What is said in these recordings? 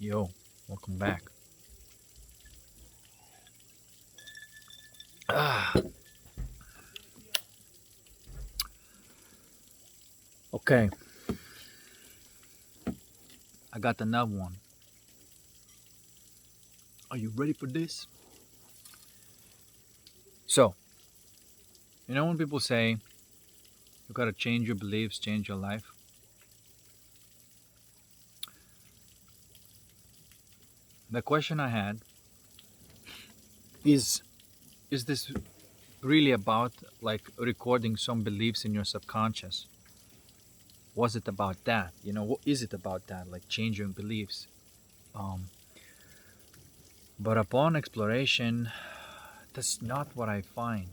Yo, welcome back. Ah, okay, I got another one. Are you ready for this? So, when people say you gotta change your beliefs, change your life, the question I had is is this really about like recording some beliefs in your subconscious? Was it about that? What is it about that? Like changing beliefs? Um, but upon exploration, that's not what I find.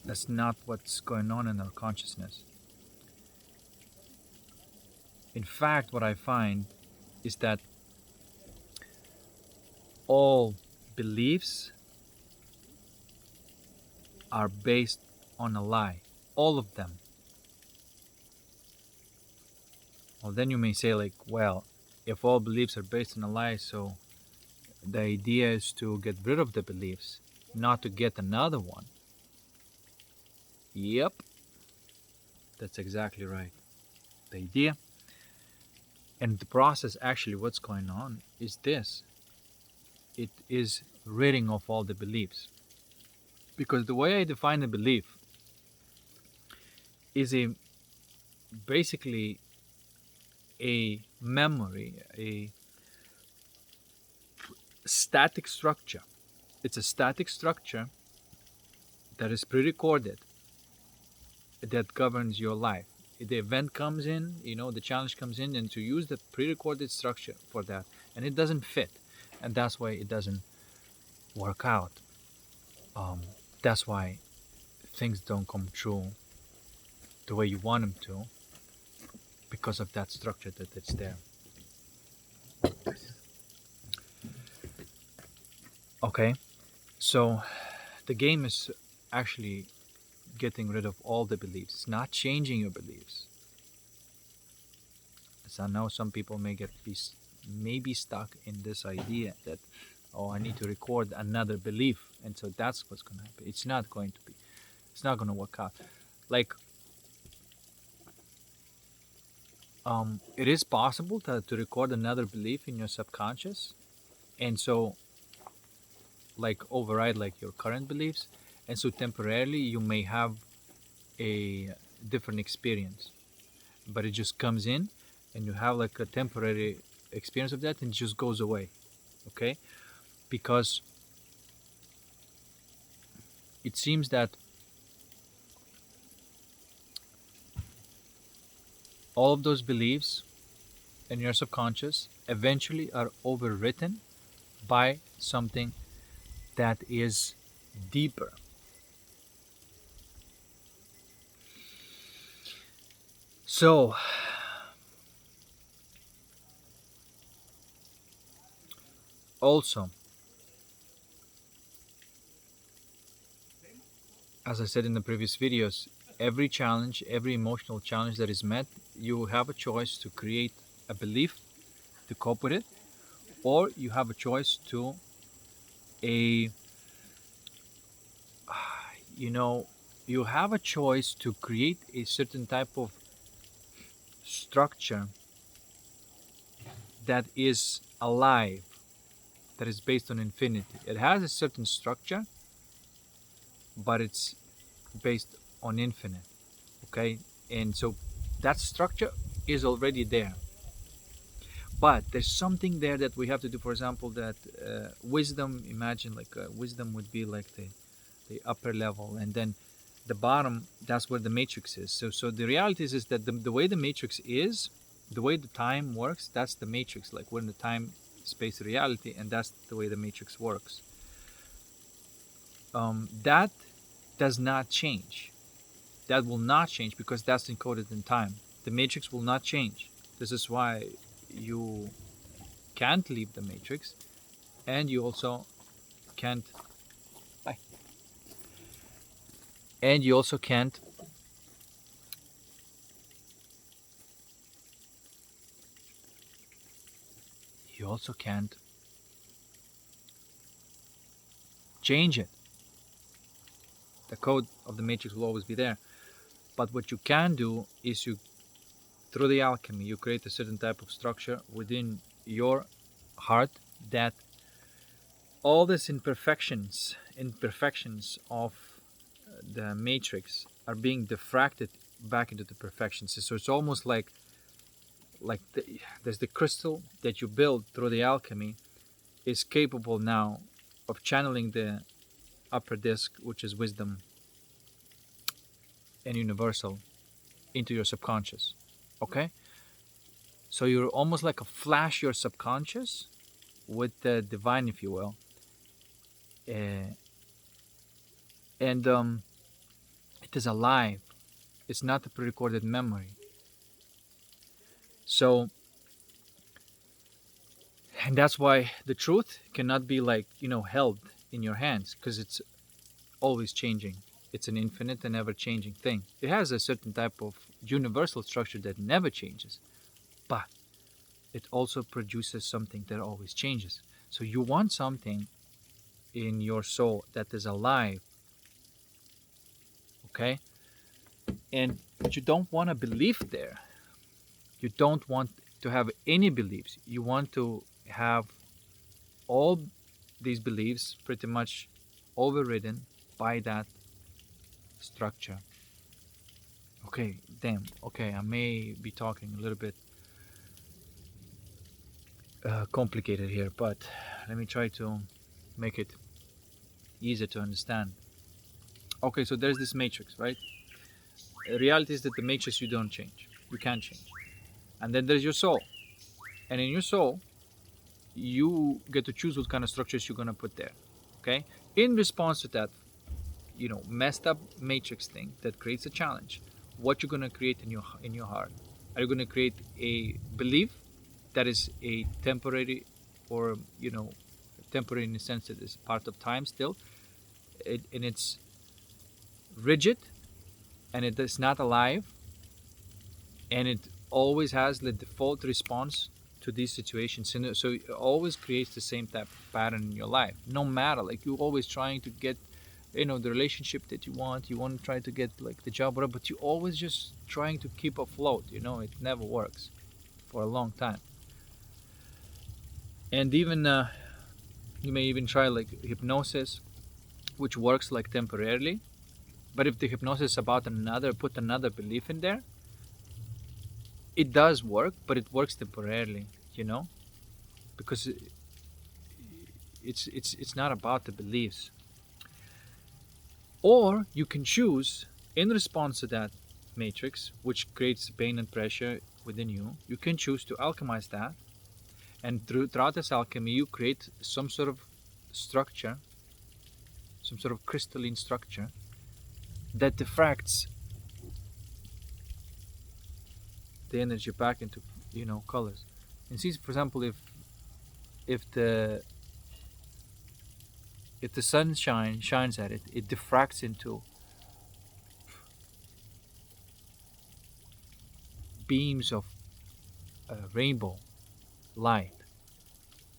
That's not what's going on in our consciousness. In fact, what I find is that all beliefs are based on a lie. All of them. Well, then you may say, like, well, if all beliefs are based on a lie, so the idea is to get rid of the beliefs, not to get another one. Yep, that's exactly right. The idea and the process, actually, what's going on is this: it is ridding of all the beliefs. Because the way I define a belief is basically a memory, a static structure. It's a static structure that is pre-recorded that governs your life. The event comes in, the challenge comes in, and to use the pre-recorded structure for that, and it doesn't fit, and that's why it doesn't work out. Um, that's why things don't come true the way you want them to, because of that structure that it's there. Okay, so the game is actually getting rid of all the beliefs. It's not changing your beliefs. So now some people may be stuck in this idea that, oh, I need to record another belief, and so that's what's going to happen. It's not going to be. It's not going to work out. Like, it is possible to record another belief in your subconscious, and so like override like your current beliefs, and so temporarily you may have a different experience, but it just comes in, and you have like a temporary experience of that, and it just goes away. Okay, because it seems that all of those beliefs in your subconscious eventually are overwritten by something that is deeper. So, also, as I said in the previous videos, every challenge, every emotional challenge that is met, you have a choice to create a belief to cope with it, or you have a choice to a you know you have a choice to create a certain type of structure that is alive, that is based on infinity. It has a certain structure, but it's based on infinite. Okay, and so that structure is already there, but there's something there that we have to do. For example, that wisdom, imagine like wisdom would be like the upper level, and then the bottom, that's where the matrix is. So the reality is that the way the matrix is, the way the time works, that's the matrix. Like we're in the time space reality, and that's the way the matrix works. That does not change. That will not change because that's encoded in time. The matrix will not change. This is why you can't leave the matrix, and you also can't and you also can't you also can't change it. The code of the matrix will always be there. But what you can do is through the alchemy, you create a certain type of structure within your heart that all these imperfections of the matrix are being diffracted back into the perfections. So it's almost like there's the crystal that you build through the alchemy is capable now of channeling the upper disk, which is wisdom and universal, into your subconscious. Okay, so you're almost like a flash your subconscious with the divine, if you will. And it is alive. It's not a pre-recorded memory. So, and that's why the truth cannot be held in your hands, because it's always changing. It's an infinite and ever changing thing. It has a certain type of universal structure that never changes, but it also produces something that always changes. So you want something in your soul that is alive, okay? But you don't want a belief there. You don't want to have any beliefs. You want to have all these beliefs pretty much overridden by that structure. Okay, damn. Okay, I may be talking a little bit complicated here, but let me try to make it easier to understand. Okay, so there's this matrix, right? The reality is that the matrix you don't change. You can't change. And then there's your soul. And in your soul, you get to choose what kind of structures you're going to put there. Okay? In response to that, messed up matrix thing that creates a challenge, what you're going to create in your heart? Are you going to create a belief that is a temporary, or temporary in the sense that it's part of time still, and it's rigid, and it is not alive, and it always has the default response to these situations, and so it always creates the same type of pattern in your life, no matter, like, you're always trying to get the relationship that you want to try to get like the job, whatever, but you're always just trying to keep afloat. It never works for a long time. And even you may even try like hypnosis, which works like temporarily, but if the hypnosis is about put another belief in there, it does work, but it works temporarily, because it's not about the beliefs. Or you can choose, in response to that matrix, which creates pain and pressure within you, you can choose to alchemize that, and throughout this alchemy you create some sort of structure, some sort of crystalline structure that diffracts the energy back into colors. And see, for example, if the sun shines at it, it diffracts into beams of rainbow light,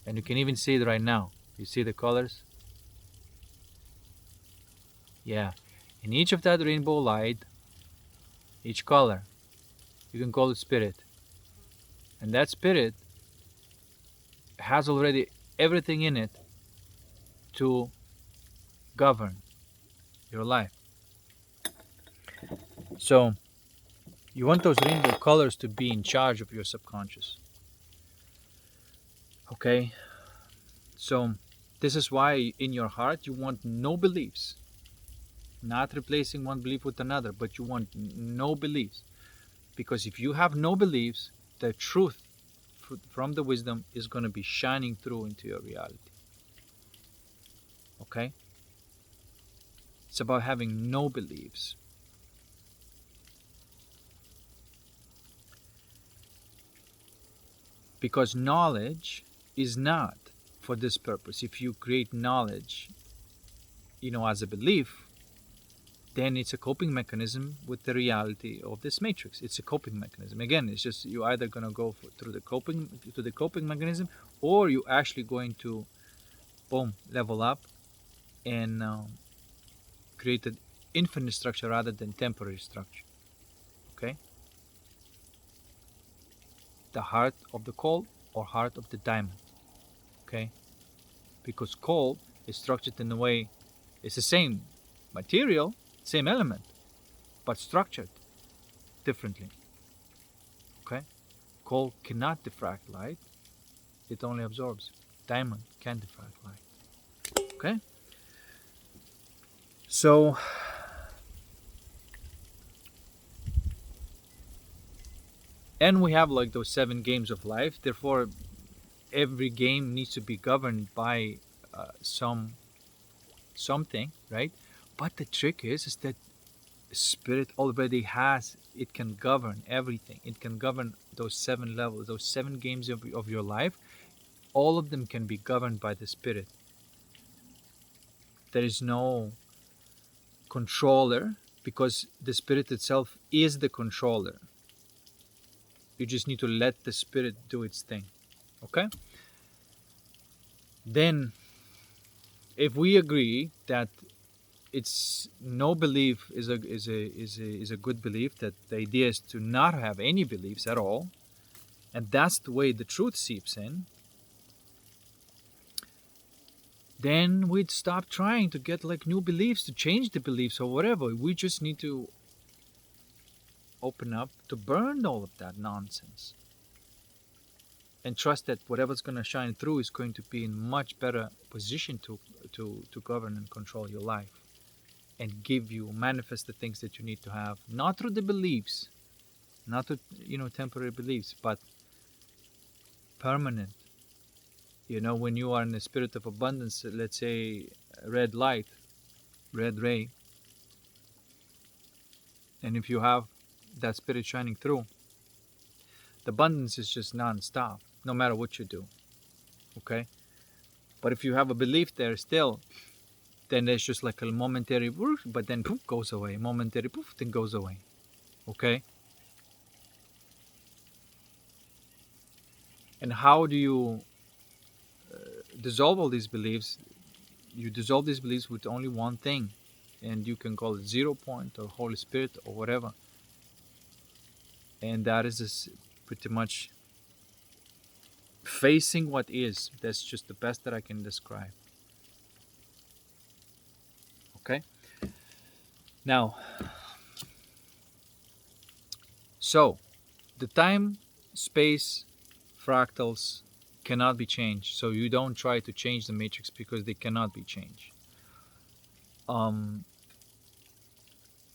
and you can even see it right now. You see the colors? Yeah. In each of that rainbow light, each color, you can call it spirit, and that spirit has already everything in it to govern your life. So you want those rainbow colors to be in charge of your subconscious. Okay? So this is why in your heart you want no beliefs. Not replacing one belief with another, but you want no beliefs. Because if you have no beliefs, the truth from the wisdom is going to be shining through into your reality. Okay? It's about having no beliefs. Because knowledge is not for this purpose. If you create knowledge, as a belief, then it's a coping mechanism with the reality of this matrix. It's a coping mechanism. Again, it's just you either gonna go through the coping mechanism, or you actually going to, boom, level up and create an infinite structure rather than temporary structure. Okay. The heart of the coal or heart of the diamond. Okay. Because coal is structured in a way, it's the same material, same element, but structured differently. Okay. Coal cannot diffract light, it only absorbs. Diamond can diffract light. Okay. So and we have like those 7 games of life, therefore every game needs to be governed by something, right? But the trick is that spirit already has, it can govern everything. It can govern those 7 levels, those 7 games of your life. All of them can be governed by the spirit. There is no controller, because the spirit itself is the controller. You just need to let the spirit do its thing. Okay. Then if we agree that it's no belief is a good belief, that the idea is to not have any beliefs at all, and that's the way the truth seeps in, then we'd stop trying to get like new beliefs, to change the beliefs or whatever. We just need to open up to burn all of that nonsense and trust that whatever's going to shine through is going to be in much better position to govern and control your life and give you, manifest the things that you need to have, not through the beliefs, not through temporary beliefs, but permanent. When you are in the spirit of abundance, let's say red light, red ray, and if you have that spirit shining through, the abundance is just non-stop, no matter what you do. Okay. But if you have a belief there still, then there's just like a momentary whoosh, but then poof, goes away. Momentary poof, then goes away. Okay. And how do you dissolve all these beliefs? You dissolve these beliefs with only one thing, and you can call it 0 point or Holy Spirit or whatever. And that is pretty much facing what is. That's just the best that I can describe. Okay. Now, so the time, space, fractals cannot be changed. So you don't try to change the matrix, because they cannot be changed.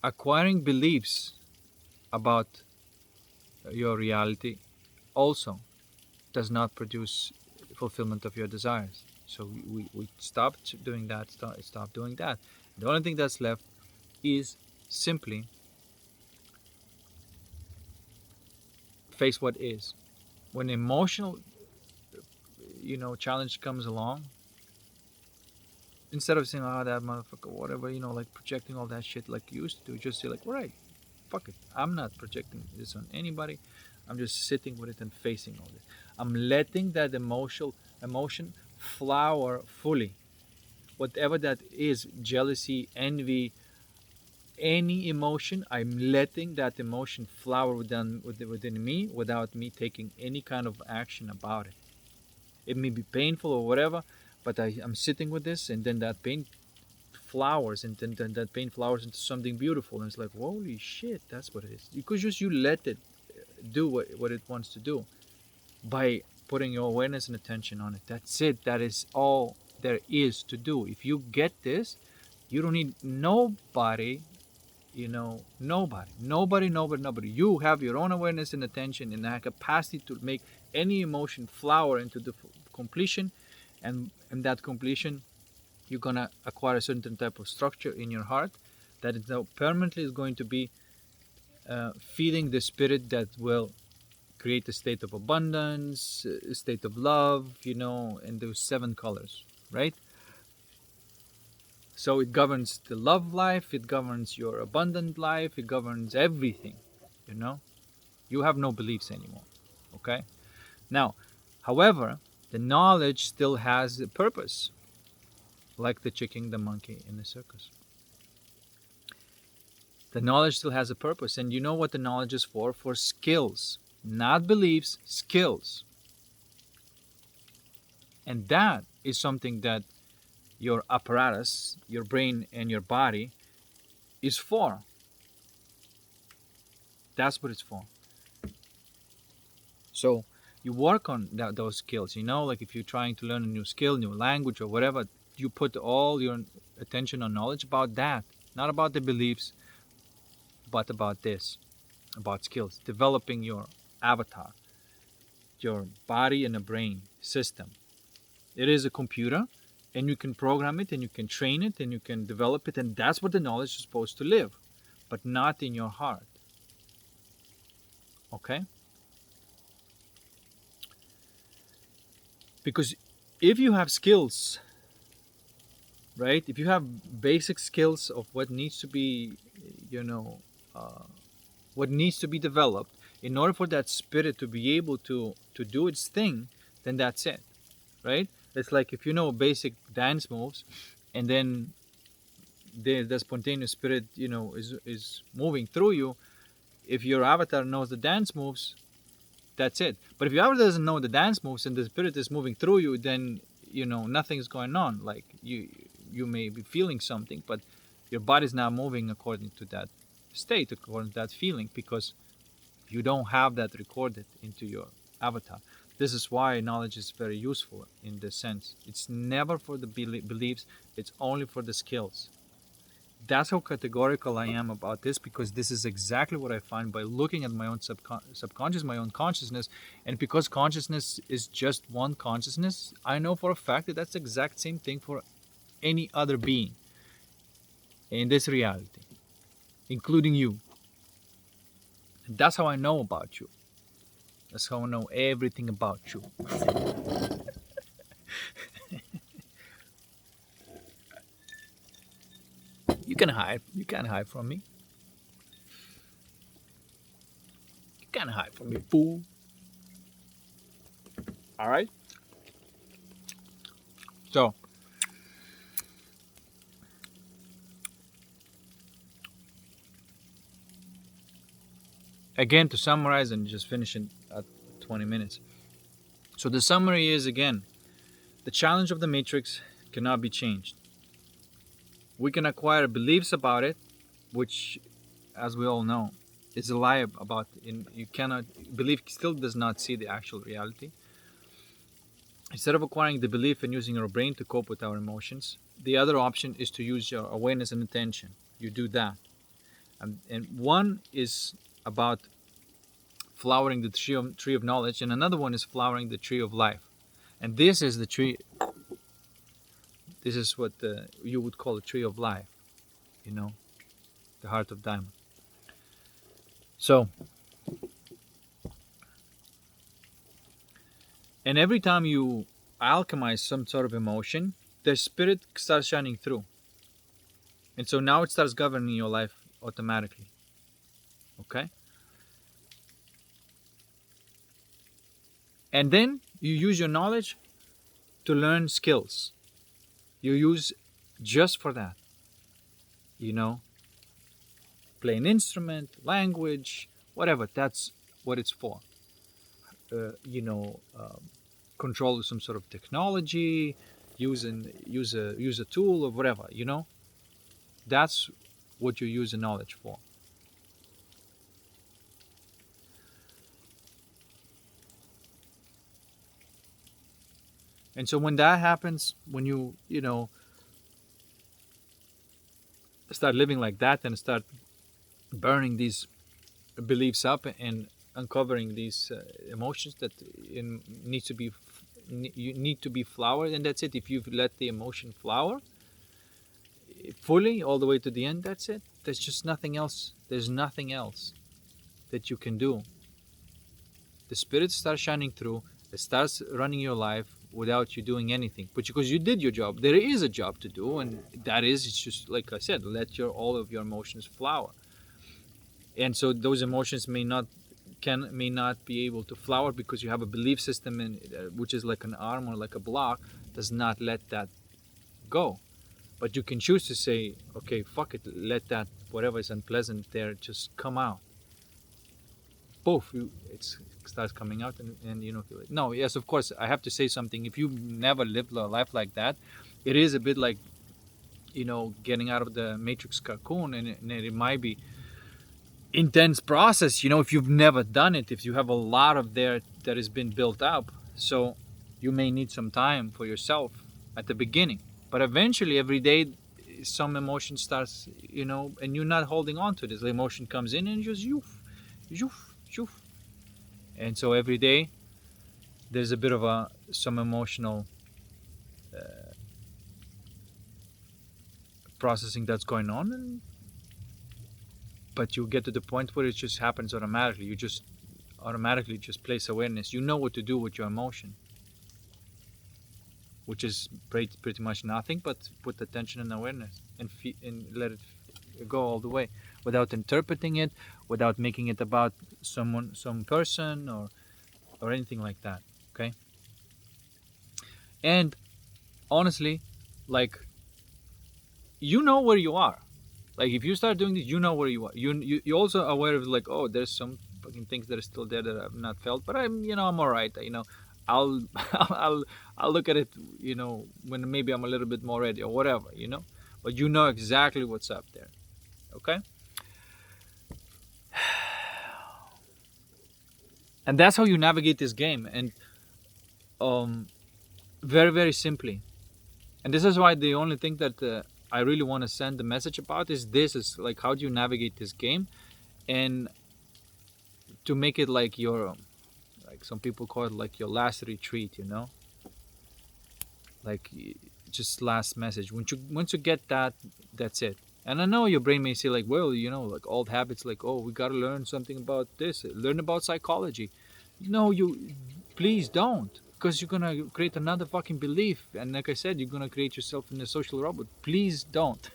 Acquiring beliefs about your reality also does not produce fulfillment of your desires. So we stopped doing that, stop doing that. The only thing that's left is simply face what is. When emotional challenge comes along, instead of saying, oh, that motherfucker, whatever, like projecting all that shit like you used to do, just say like, all right, fuck it, I'm not projecting this on anybody. I'm just sitting with it and facing all this. I'm letting that emotion flower fully. Whatever that is, jealousy, envy, any emotion, I'm letting that emotion flower within me without me taking any kind of action about it. It may be painful or whatever, but I'm sitting with this, and then that pain flowers, and then that pain flowers into something beautiful, and it's like, holy shit, that's what it is. Because you let it do what it wants to do by putting your awareness and attention on it. That's it. That is all there is to do. If you get this, you don't need nobody. Nobody. You have your own awareness and attention and that capacity to make any emotion flower into the completion, and in that completion you're gonna acquire a certain type of structure in your heart that is now permanently is going to be feeding the spirit that will create a state of abundance, a state of love, and those 7 colors, right? So it governs the love life, it governs your abundant life, it governs everything. You know, you have no beliefs anymore. Okay. Now, however, the knowledge still has a purpose, like the chicken, the monkey in the circus. The knowledge still has a purpose, and you know what the knowledge is for? For skills, not beliefs, skills. And that is something that your apparatus, your brain, and your body is for. That's what it's for. So you work on those skills. Like if you're trying to learn a new skill, new language, or whatever, you put all your attention on knowledge about that, not about the beliefs, but about this, about skills, developing your avatar, your body and a brain system. It is a computer, and you can program it, and you can train it, and you can develop it, and that's what the knowledge is supposed to live, but not in your heart. Okay? Because if you have skills, right? If you have basic skills of what needs to be, what needs to be developed in order for that spirit to be able to do its thing, then that's it, right? It's like if you know basic dance moves, and then the spontaneous spirit, is moving through you. If your avatar knows the dance moves, that's it. But if your avatar doesn't know the dance moves and the spirit is moving through you, then nothing's going on. Like you may be feeling something, but your body's not moving according to that state, according to that feeling, because you don't have that recorded into your avatar. This is why knowledge is very useful in this sense. It's never for the beliefs, it's only for the skills. That's how categorical I am about this, because this is exactly what I find by looking at my own subconscious, my own consciousness. And because consciousness is just one consciousness, I know for a fact that that's the exact same thing for any other being in this reality, including you. And that's how I know about you. That's how I know everything about you. You can hide. You can't hide from me. You can't hide from me, fool. All right? So, again, to summarize and just finish in 20 minutes. So the summary is, again, the challenge of the matrix cannot be changed. We can acquire beliefs about it, which, as we all know, is a lie about it. You cannot, belief still does not see the actual reality. Instead of acquiring the belief and using our brain to cope with our emotions, the other option is to use your awareness and attention. You do that. And one is about flowering the tree of knowledge, and another one is flowering the tree of life. And this is the tree. This is what you would call a tree of life, the heart of diamond. So, and every time you alchemize some sort of emotion, the spirit starts shining through. And so now it starts governing your life automatically. Okay? And then you use your knowledge to learn skills. You use just for that. Play an instrument, language, whatever. That's what it's for. Control some sort of technology, use a tool or whatever. That's what you use the knowledge for. And so when that happens, when you start living like that and start burning these beliefs up and uncovering these emotions that need to be flowered, and that's it. If you've let the emotion flower fully all the way to the end, that's it. There's just nothing else. There's nothing else that you can do. The spirit starts shining through. It starts running your life. without you doing anything, but because you did your job. There is a job to do, and that is, it's just like I said, let your all of your emotions flower. And so those emotions may not be able to flower because you have a belief system in which is like an arm or like a block, does not let that go. But you can choose to say, okay, fuck it, let that whatever is unpleasant there just come out. Poof, it starts coming out, and you know, no, yes, of course, I have to say something. If you've never lived a life like that, it is a bit like, you know, getting out of the matrix cocoon, and it might be intense process, you know, if you've never done it, if you have a lot of there that has been built up. So you may need some time for yourself at the beginning, but eventually every day some emotion starts, you know, and you're not holding on to this. The emotion comes in and just yoof, yoof, yoof. And so every day there's a bit of some emotional processing that's going on, but you get to the point where it just happens automatically. You just automatically just place awareness. You know what to do with your emotion, which is pretty much nothing but put attention and awareness, and let it go all the way, without interpreting it, without making it about some person or anything like that. Okay. And honestly, like, you know where you are. Like, if you start doing this, you know where you are. You're also aware of, like, oh, there's some fucking things that are still there that I've not felt, but I'm all right. You know, I'll I'll look at it, you know, when maybe I'm a little bit more ready or whatever, you know. But you know exactly what's up there. Okay. And that's how you navigate this game. And very, very simply. And this is why the only thing that I really want to send the message about is like, how do you navigate this game, and to make it like your, like some people call it, like your last retreat, you know, like just last message. Once you get that, that's it. And I know your brain may say, like, well, you know, like old habits, like, oh, we got to learn something about this, learn about psychology. No, please don't, because you're gonna create another fucking belief, and like I said, you're gonna create yourself in a social robot. Please don't.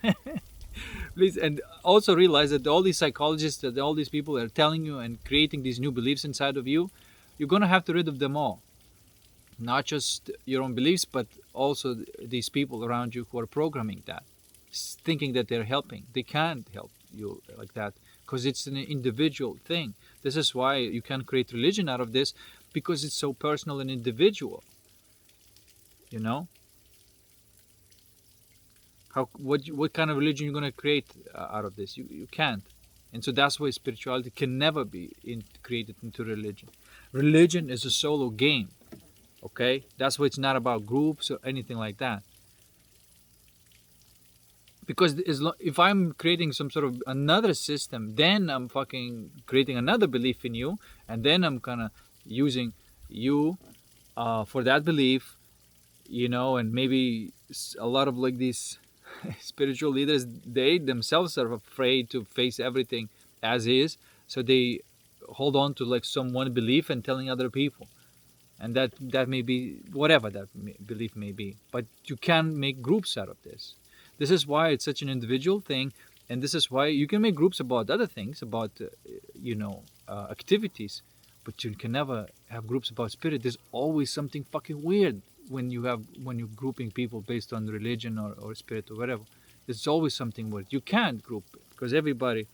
Please. And also realize that all these psychologists, that all these people are telling you and creating these new beliefs inside of you, you're gonna have to rid of them all. Not just your own beliefs, but also these people around you who are programming that, thinking that they're helping. They can't help you like that, because it's an individual thing. This is why you can't create religion out of this, because it's so personal and individual. You know, what kind of religion you're gonna create out of this? You can't. And so that's why spirituality can never be created into religion. Religion is a solo game. Okay, that's why it's not about groups or anything like that. Because if I'm creating some sort of another system, then I'm fucking creating another belief in you, and then I'm kind of using you for that belief, you know. And maybe a lot of like these spiritual leaders, they themselves are afraid to face everything as is, so they hold on to like some one belief and telling other people, and that may be whatever that belief may be. But you can make groups out of this. This is why it's such an individual thing, and this is why you can make groups about other things, about activities, but you can never have groups about spirit. There's always something fucking weird when you're grouping people based on religion or spirit or whatever. There's always something weird. You can't group it because everybody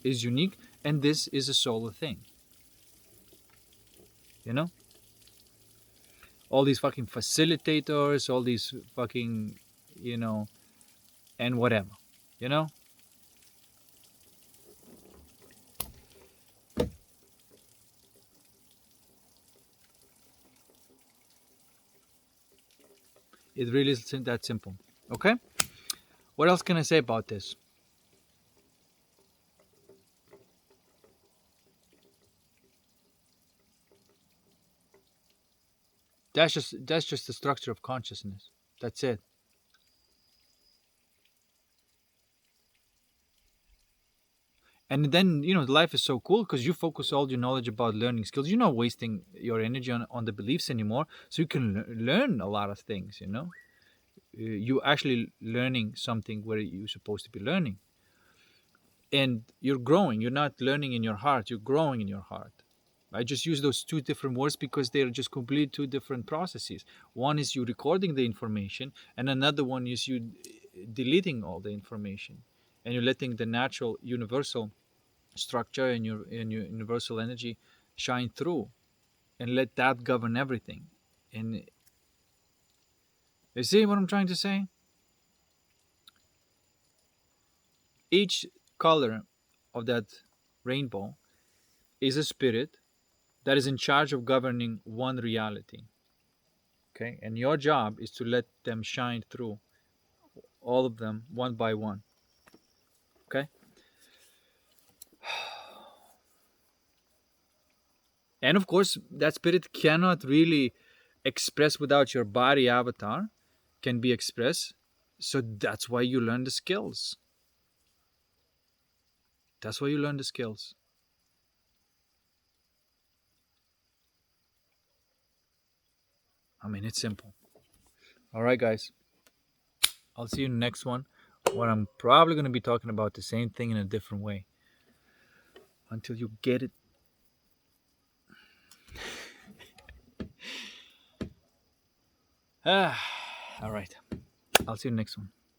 is unique, and this is a solo thing. You know? All these fucking facilitators, all these fucking, you know, and whatever, you know? It really isn't that simple. Okay? What else can I say about this? That's just the structure of consciousness. That's it. And then, you know, life is so cool because you focus all your knowledge about learning skills. You're not wasting your energy on the beliefs anymore. So you can learn a lot of things, you know. You actually learning something where you're supposed to be learning. And you're growing. You're not learning in your heart. You're growing in your heart. I just use those two different words because they're just completely two different processes. One is you recording the information, and another one is you deleting all the information, and you're letting the natural universal structure and your universal energy shine through, and let that govern everything. And you see what I'm trying to say? Each color of that rainbow is a spirit that is in charge of governing one reality. Okay, and your job is to let them shine through, all of them, one by one. Okay. And of course, that spirit cannot really express without your body avatar can be expressed. So that's why you learn the skills. That's why you learn the skills. I mean, it's simple. All right, guys. I'll see you in the next one where I'm probably going to be talking about the same thing in a different way until you get it. All right. I'll see you in the next one.